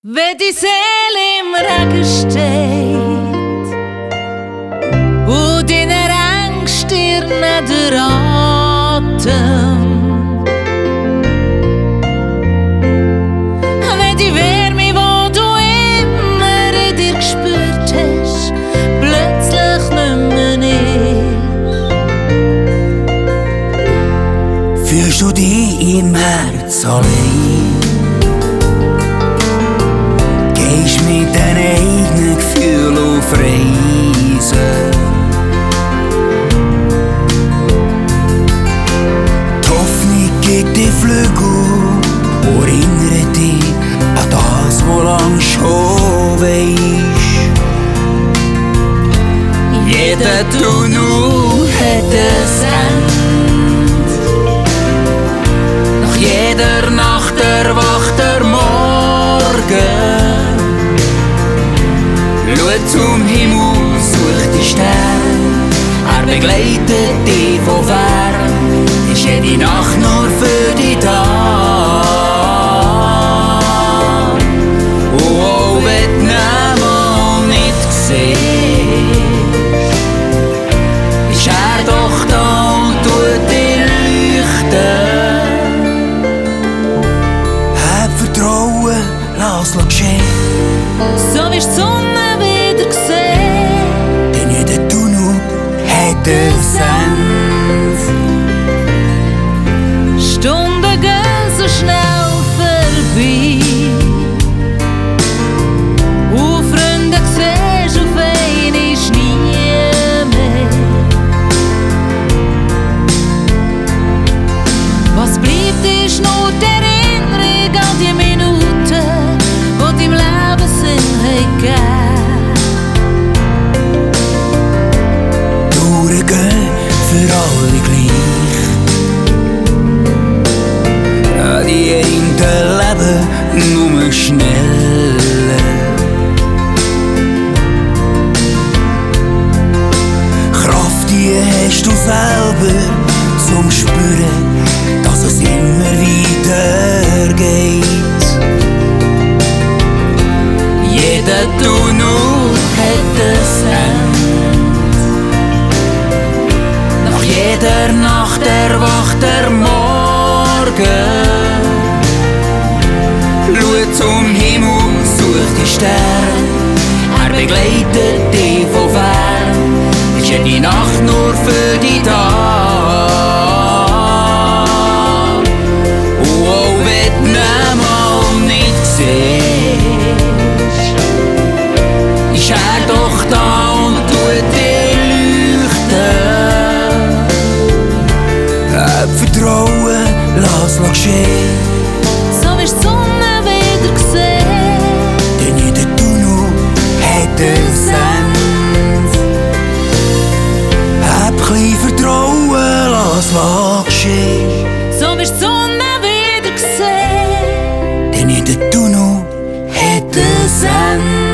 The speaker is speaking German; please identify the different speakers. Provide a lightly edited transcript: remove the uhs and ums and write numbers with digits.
Speaker 1: Wenn die Seele im Regen steht und in der Angst dir nicht der Atem, wenn die Wärme, die du immer in dir gespürt hast, plötzlich nicht mehr ist,
Speaker 2: fühlst du dich im Herz allein? Gehst mit den eigenen Gefühlen auf Reisen. Die Hoffnung gibt dir Flügel, erinnere dich an das, was lang schon weisst. Jeder Tunnel hat ein Ende. Nach jeder Nacht erwacht der Morgen. Schau zum Himmel, such die Sterne. Er begleitet dich von fern. Ist jede Nacht nur für dich da. Oh, wenn du ihn nicht siehst, ist er doch da und tut dir leuchten. Hab Vertrauen, lass es geschehen.
Speaker 1: so wie die Sonne wieder gesehen.
Speaker 2: Denn jeder Tunnel hat ein Ende.
Speaker 1: Stunden gehen so schnell vorbei und Freunde siehst auf einmal nie mehr. Was bleibt, ist nur die Erinnerung an die Minuten, die deinem Leben Sinn gegeben.
Speaker 2: Durchgehen für alle gleich. Die einen leben nur schneller. Kraft, die hast du selber zum Spüren, dass es immer weitergeht. Jeder Tunnel hat ein Ende. Nach jeder Nacht erwacht der Morgen. Schau zum Himmel, such die Sterne. Er begleitet dich von fern. Ist jede Nacht nur für dich da. Oh, wenn du ihn mal nicht siehst, ist er doch da und tut dir leuchten. Hab Vertrauen, lass es geschehen.
Speaker 1: So wie die Sonne wieder gesehen.
Speaker 2: Denn jeder Tunnel hat ein Ende. Hab klein Vertrauen, lass es geschehen.
Speaker 1: So wie die Sonne wieder gesehen.
Speaker 2: Denn jeder Tunnel hat ein Ende.